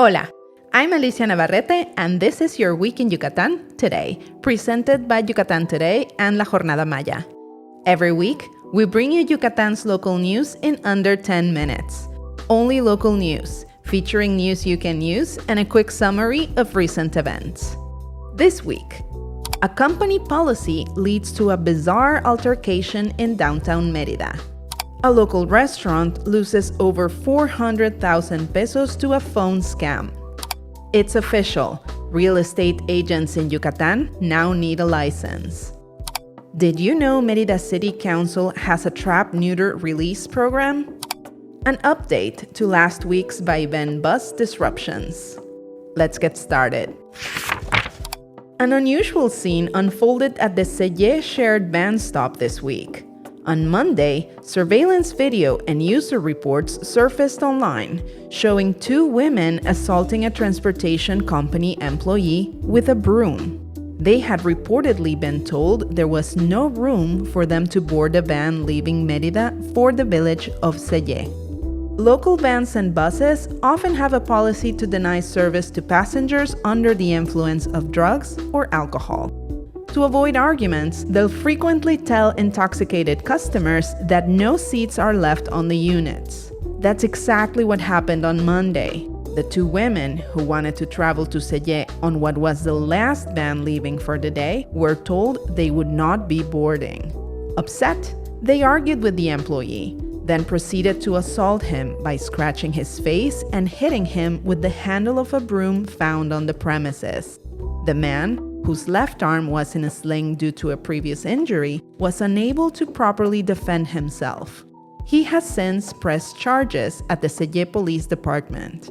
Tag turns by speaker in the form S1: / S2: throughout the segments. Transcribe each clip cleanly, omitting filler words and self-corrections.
S1: Hola, I'm Alicia Navarrete, and this is your Week in Yucatán Today, presented by Yucatán Today and La Jornada Maya. Every week, we bring you Yucatan's local news in under 10 minutes. Only local news, featuring news you can use and a quick summary of recent events. This week, a company policy leads to a bizarre altercation in downtown Mérida. A local restaurant loses over 400,000 pesos to a phone scam. It's official. Real estate agents in Yucatan now need a license. Did you know Mérida City Council has a trap-neuter-release program? An update to last week's Va-y-Ven bus disruptions. Let's get started. An unusual scene unfolded at the Selle shared van stop this week. On Monday, surveillance video and user reports surfaced online, showing two women assaulting a transportation company employee with a broom. They had reportedly been told there was no room for them to board a van leaving Mérida for the village of Selle. Local vans and buses often have a policy to deny service to passengers under the influence of drugs or alcohol. To avoid arguments, they'll frequently tell intoxicated customers that no seats are left on the units. That's exactly what happened on Monday. The two women who wanted to travel to Selle on what was the last van leaving for the day were told they would not be boarding. Upset, they argued with the employee, then proceeded to assault him by scratching his face and hitting him with the handle of a broom found on the premises. The man, whose left arm was in a sling due to a previous injury, was unable to properly defend himself. He has since pressed charges at the Selle Police Department.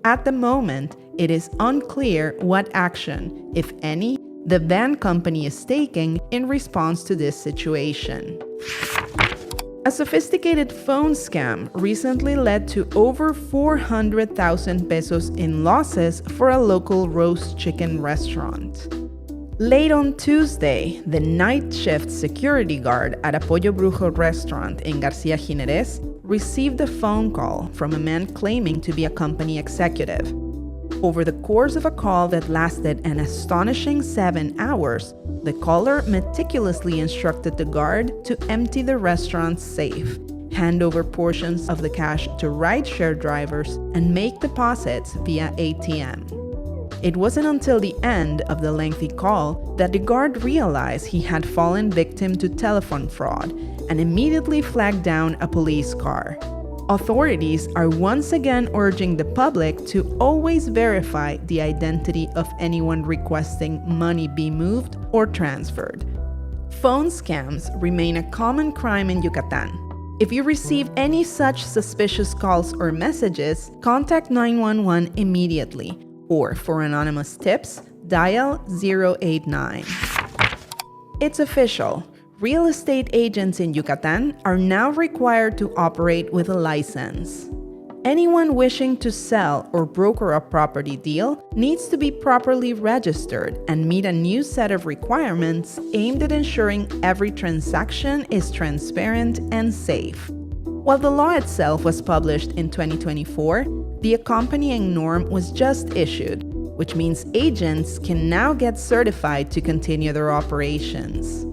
S1: At the moment, it is unclear what action, if any, the van company is taking in response to this situation. A sophisticated phone scam recently led to over 400,000 pesos in losses for a local roast chicken restaurant. Late on Tuesday, the night shift security guard at a Pollo Brujo restaurant in Garcia Jimenez received a phone call from a man claiming to be a company executive. Over the course of a call that lasted an astonishing 7 hours, the caller meticulously instructed the guard to empty the restaurant's safe, hand over portions of the cash to rideshare drivers, and make deposits via ATM. It wasn't until the end of the lengthy call that the guard realized he had fallen victim to telephone fraud and immediately flagged down a police car. Authorities are once again urging the public to always verify the identity of anyone requesting money be moved or transferred. Phone scams remain a common crime in Yucatan. If you receive any such suspicious calls or messages, contact 911 immediately, or for anonymous tips, dial 089. It's official. Real estate agents in Yucatan are now required to operate with a license. Anyone wishing to sell or broker a property deal needs to be properly registered and meet a new set of requirements aimed at ensuring every transaction is transparent and safe. While the law itself was published in 2024, the accompanying norm was just issued, which means agents can now get certified to continue their operations.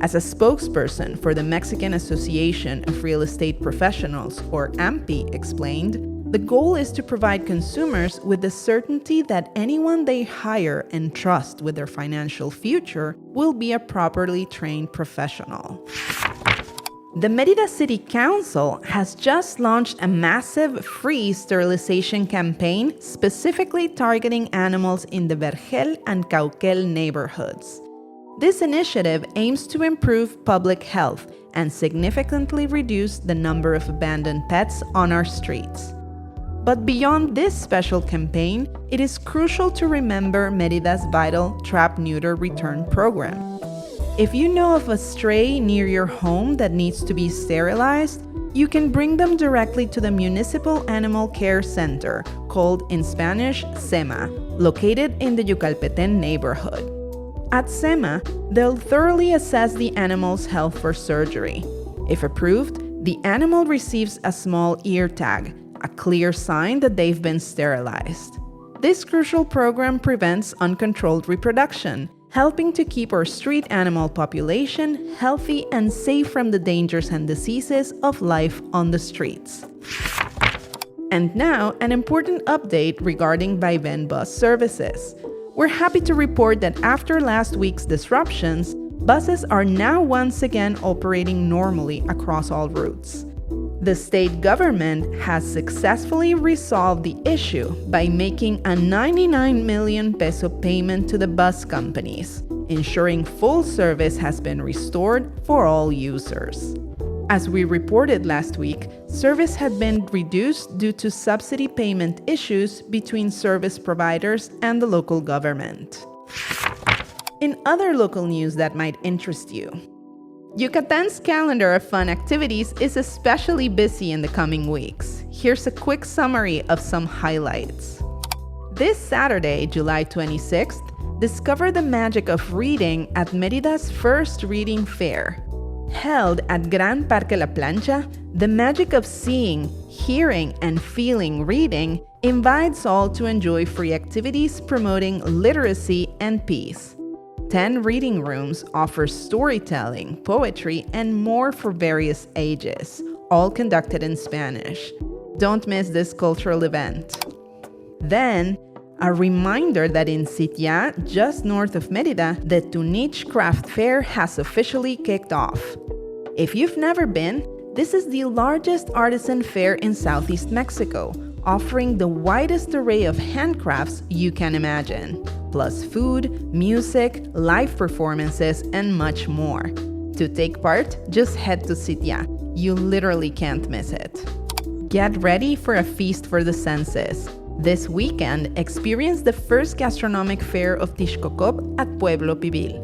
S1: As a spokesperson for the Mexican Association of Real Estate Professionals, or AMPI, explained, the goal is to provide consumers with the certainty that anyone they hire and trust with their financial future will be a properly trained professional. The Mérida City Council has just launched a massive free sterilization campaign specifically targeting animals in the Vergel and Cauquel neighborhoods. This initiative aims to improve public health and significantly reduce the number of abandoned pets on our streets. But beyond this special campaign, it is crucial to remember Mérida's vital trap-neuter-return program. If you know of a stray near your home that needs to be sterilized, you can bring them directly to the Municipal Animal Care Center, called in Spanish SEMA, located in the Yucalpeten neighborhood. At SEMA, they'll thoroughly assess the animal's health for surgery. If approved, the animal receives a small ear tag, a clear sign that they've been sterilized. This crucial program prevents uncontrolled reproduction, helping to keep our street animal population healthy and safe from the dangers and diseases of life on the streets. And now, an important update regarding Va-y-Ven bus services. We're happy to report that after last week's disruptions, buses are now once again operating normally across all routes. The state government has successfully resolved the issue by making a 99 million peso payment to the bus companies, ensuring full service has been restored for all users. As we reported last week, service had been reduced due to subsidy payment issues between service providers and the local government. In other local news that might interest you, Yucatan's calendar of fun activities is especially busy in the coming weeks. Here's a quick summary of some highlights. This Saturday, July 26th, discover the magic of reading at Mérida's first reading fair. Held at Gran Parque La Plancha, the magic of seeing, hearing, and feeling reading invites all to enjoy free activities promoting literacy and peace. 10 reading rooms offer storytelling, poetry, and more for various ages, all conducted in Spanish. Don't miss this cultural event. Then, a reminder that in Sitia, just north of Mérida, the Tunich Craft Fair has officially kicked off. If you've never been, this is the largest artisan fair in Southeast Mexico, offering the widest array of handcrafts you can imagine, plus food, music, live performances, and much more. To take part, just head to Sitia. You literally can't miss it. Get ready for a feast for the senses. This weekend, experience the first gastronomic fair of Tixcocop at Pueblo Pibil.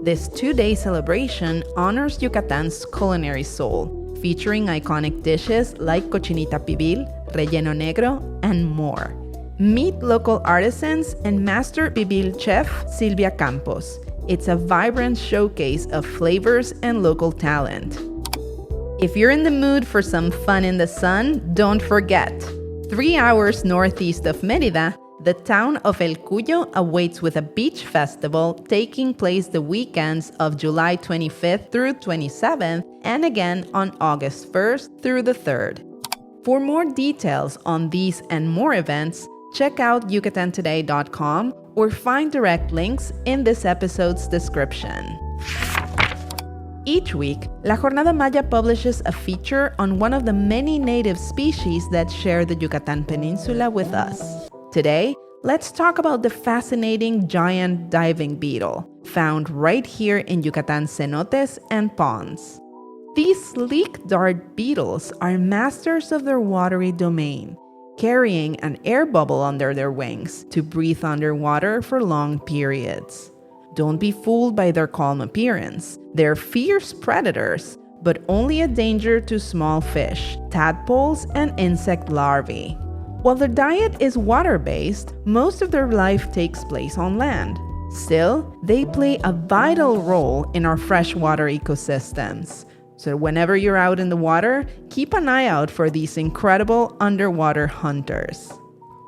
S1: This 2-day celebration honors Yucatan's culinary soul, featuring iconic dishes like cochinita pibil, relleno negro, and more. Meet local artisans and master pibil chef Silvia Campos. It's a vibrant showcase of flavors and local talent. If you're in the mood for some fun in the sun, don't forget. 3 hours northeast of Mérida, the town of El Cuyo awaits with a beach festival taking place the weekends of July 25th through 27th and again on August 1st through the 3rd. For more details on these and more events, check out yucatantoday.com or find direct links in this episode's description. Each week, La Jornada Maya publishes a feature on one of the many native species that share the Yucatán Peninsula with us. Today, let's talk about the fascinating giant diving beetle, found right here in Yucatan's cenotes and ponds. These sleek dart beetles are masters of their watery domain, carrying an air bubble under their wings to breathe underwater for long periods. Don't be fooled by their calm appearance. They're fierce predators, but only a danger to small fish, tadpoles, and insect larvae. While their diet is water-based, most of their life takes place on land. Still, they play a vital role in our freshwater ecosystems. So whenever you're out in the water, keep an eye out for these incredible underwater hunters.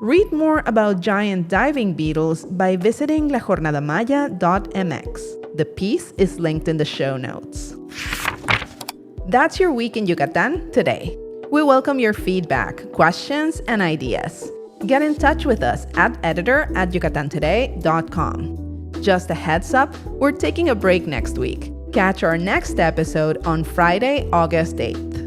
S1: Read more about giant diving beetles by visiting lajornadamaya.mx. The piece is linked in the show notes. That's your week in Yucatan today. We welcome your feedback, questions, and ideas. Get in touch with us at editor@yucatantoday.com. Just a heads up, we're taking a break next week. Catch our next episode on Friday, August 8th.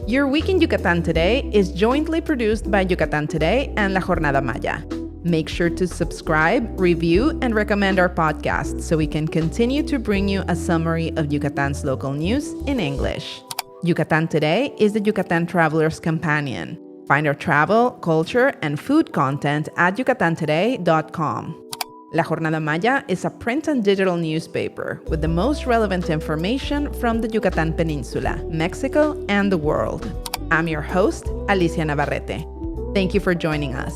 S1: Your Week in Yucatan Today is jointly produced by Yucatán Today and La Jornada Maya. Make sure to subscribe, review, and recommend our podcast so we can continue to bring you a summary of Yucatan's local news in English. Yucatán Today is the Yucatan Traveler's Companion. Find our travel, culture, and food content at yucatantoday.com. La Jornada Maya is a print and digital newspaper with the most relevant information from the Yucatán Peninsula, Mexico, and the world. I'm your host, Alicia Navarrete. Thank you for joining us.